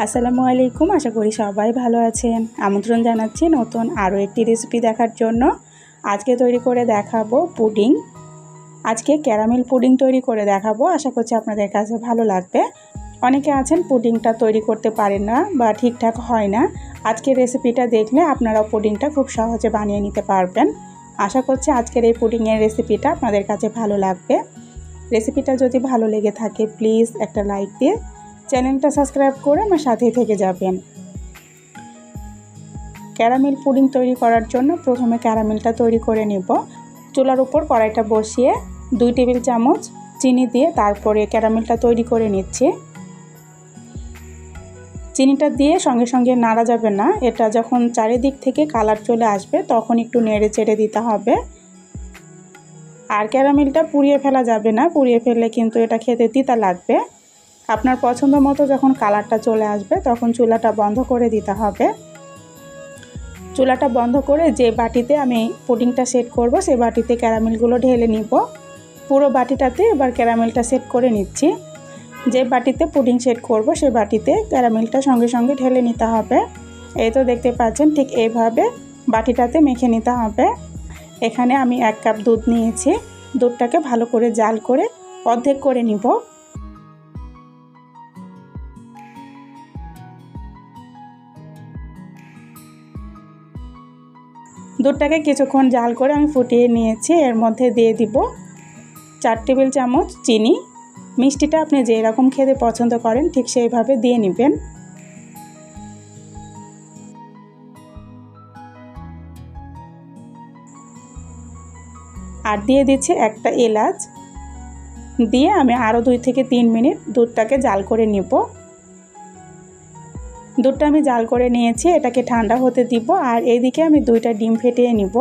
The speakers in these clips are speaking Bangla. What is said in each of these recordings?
আসসালামু আলাইকুম। আশা করি সবাই ভালো আছেন। আমন্ত্রণ জানাচ্ছি নতুন আরও একটি রেসিপি দেখার জন্য। আজকে তৈরি করে দেখাবো পুডিং। আজকে ক্যারামেল পুডিং তৈরি করে দেখাবো। আশা করছি আপনাদের কাছে ভালো লাগবে। অনেকে আছেন পুডিংটা তৈরি করতে পারেন না বা ঠিকঠাক হয় না। আজকের রেসিপিটা দেখলে আপনারাও পুডিংটা খুব সহজে বানিয়ে নিতে পারবেন। আশা করছি আজকের এই পুডিংয়ের রেসিপিটা আপনাদের কাছে ভালো লাগবে। রেসিপিটা যদি ভালো লেগে থাকে প্লিজ একটা লাইক দিয়ে চ্যানেলটা সাবস্ক্রাইব করে আমার সাথেই থেকে যাবেন। ক্যারামেল পুডিং তৈরি করার জন্য প্রথমে ক্যারামেলটা তৈরি করে নেব। চুলার উপর কড়াইটা বসিয়ে 2 টেবিল চামচ চিনি দিয়ে তারপরে ক্যারামেলটা তৈরি করে নিচ্ছি। চিনিটা দিয়ে সঙ্গে সঙ্গে নাড়া যাবে না, এটা যখন চারিদিক থেকে কালার চলে আসবে তখন একটু নেড়ে চেড়ে দিতে হবে। আর ক্যারামেলটা পুড়িয়ে ফেলা যাবে না, পুড়িয়ে ফেললে কিন্তু এটা খেতে তিতা লাগবে। আপনার পছন্দ মতো যখন কালারটা চলে আসবে তখন চুলাটা বন্ধ করে দিতে হবে। চুলাটা বন্ধ করে যে বাটিতে আমি পুডিংটা সেট করব সেই বাটিতে ক্যারামেলগুলো ঢেলে নিব। পুরো বাটিটাতে এবার ক্যারামেলটা সেট করে নিচ্ছি। যে বাটিতে পুডিং সেট করব সেই বাটিতে ক্যারামেলটা সঙ্গে সঙ্গে ঢেলে নিতে হবে। এই তো দেখতে পাচ্ছেন, ঠিক এইভাবে বাটিটাতে মেখে নিতে হবে। এখানে আমি 1 কাপ দুধ নিয়েছি। দুধটাকে ভালো করে জাল করে অর্ধেক করে নিব। দুধটাকে কিছুক্ষণ জাল করে আমি ফুটিয়ে নিয়েছি। এর মধ্যে দিয়ে দিব 4 টেবিল চামচ চিনি। মিষ্টিটা আপনি যে রকম খেতে পছন্দ করেন ঠিক সেইভাবে দিয়ে নেবেন। আর দিয়ে দিচ্ছি একটা এলাচ। দিয়ে আমি আরও 2 থেকে 3 মিনিট দুধটাকে জাল করে নিব। দুধটা আমি জাল করে নিয়েছি, এটাকে ঠান্ডা হতে দিব। আর এইদিকে আমি 2টা ডিম ফেটিয়ে নিব।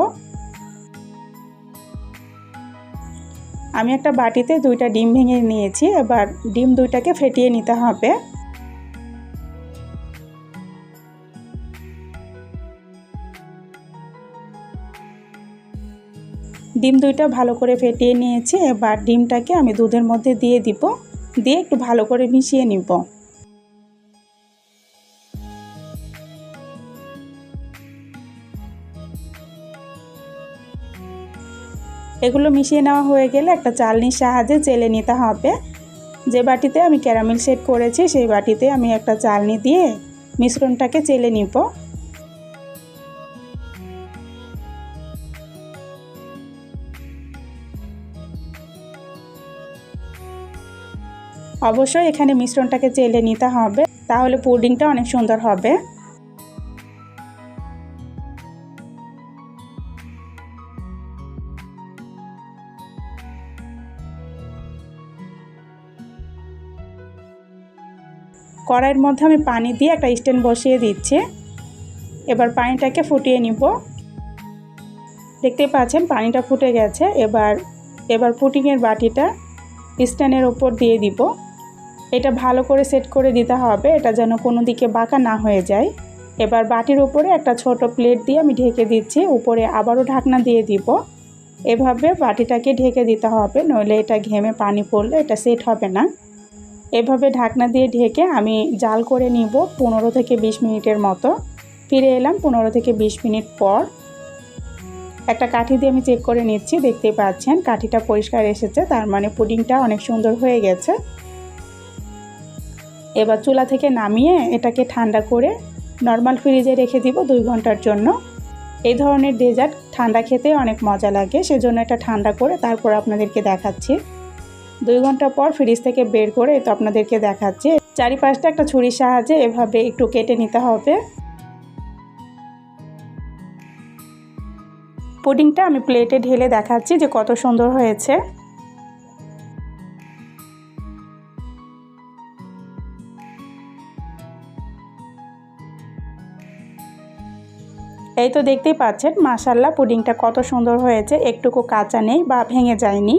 আমি একটা বাটিতে 2টা ডিম ভেঙে নিয়েছি। এবার ডিম 2টাকে ফেটিয়ে নিতে হবে। ডিম 2টা ভালো করে ফেটিয়ে নিয়েছি। এবার ডিমটাকে আমি দুধের মধ্যে দিয়ে দিব, দিয়ে একটু ভালো করে মিশিয়ে নিব। এগুলো মিশিয়ে নেওয়া হয়ে গেলে একটা চালনির সাহায্যে চেলে নিতে হবে। যে বাটিতে আমি ক্যারামেল সেট করেছি সেই বাটিতে আমি একটা চালনি দিয়ে মিশ্রণটাকে চেলে নিব। অবশ্যই এখানে মিশ্রণটাকে চেলে নিতে হবে, তাহলে পুডিংটা অনেক সুন্দর হবে। কড়াইয়ের মধ্যে আমি পানি দিয়ে একটা স্ট্যান্ড বসিয়ে দিচ্ছি। এবার পানিটাকে ফুটিয়ে নিব। দেখতেই পাচ্ছেন পানিটা ফুটে গেছে। এবার পুডিংয়ের বাটিটা স্ট্যান্ডের উপর দিয়ে দিব। এটা ভালো করে সেট করে দিতে হবে, এটা যেন কোনো দিকে বাঁকা না হয়ে যায়। এবার বাটির উপরে একটা ছোট প্লেট দিয়ে আমি ঢেকে দিচ্ছি। উপরে আবারও ঢাকনা দিয়ে দিব। এভাবে বাটিটাকে ঢেকে দিতে হবে, নইলে এটা ঘেমে পানি পড়লে এটা সেট হবে না। এভাবে ঢাকনা দিয়ে ঢেকে আমি জাল করে নিব 15 থেকে 20 মিনিটের মতো। ফিরে এলাম 15 থেকে 20 মিনিট পর। একটা কাঠি দিয়ে আমি চেক করে নিচ্ছি। দেখতেই পাচ্ছেন কাঠিটা পরিষ্কার এসেছে, তার মানে পুডিংটা অনেক সুন্দর হয়ে গেছে। এবার চুলা থেকে নামিয়ে এটাকে ঠান্ডা করে নর্মাল ফ্রিজে রেখে দিব 2 ঘন্টার জন্য। এই ধরনের ডেজার্ট ঠান্ডা খেতে অনেক মজা লাগে, সেজন্য এটা ঠান্ডা করে তারপর আপনাদেরকে দেখাচ্ছি। 2 ঘন্টা পর ফ্রিজ থেকে বের করে তো আপনাদেরকে দেখাচ্ছি। চারিপাশটা একটা ছুরির সাহায্যে এভাবে একটু কেটে নিতে হবে। পুডিংটা আমি প্লেটে ঢেলে দেখাচ্ছি যে কত সুন্দর হয়েছে। এই তো দেখতেই পাচ্ছেন মাশাআল্লাহ পুডিংটা কত সুন্দর হয়েছে, একটুকু কাঁচা নেই বা ভেঙে যায়নি।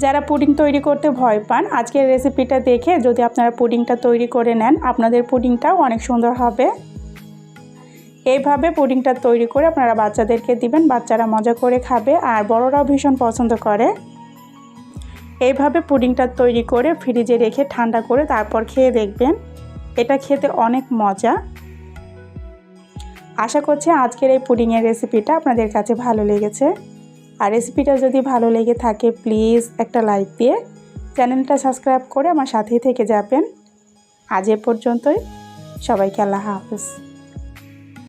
যারা পুডিং তৈরি করতে ভয় পান, আজকের রেসিপিটা দেখে যদি আপনারা পুডিংটা তৈরি করে নেন আপনাদের পুডিংটাও অনেক সুন্দর হবে। এইভাবে পুডিংটা তৈরি করে আপনারা বাচ্চাদেরকে দিবেন, বাচ্চারা মজা করে খাবে আর বড়রাও ভীষণ পছন্দ করে। এইভাবে পুডিংটা তৈরি করে ফ্রিজে রেখে ঠান্ডা করে তারপর খেয়ে দেখবেন, এটা খেতে অনেক মজা। আশা করছি আজকের এই পুডিংয়ের রেসিপিটা আপনাদের কাছে ভালো লেগেছে। আর রেসিপিটা যদি ভালো লেগে থাকে প্লিজ একটা লাইক দিয়ে চ্যানেলটা সাবস্ক্রাইব করে আমার সাথেই থেকে যাবেন। আজ এ পর্যন্তই, সবাইকে আল্লাহ হাফেজ।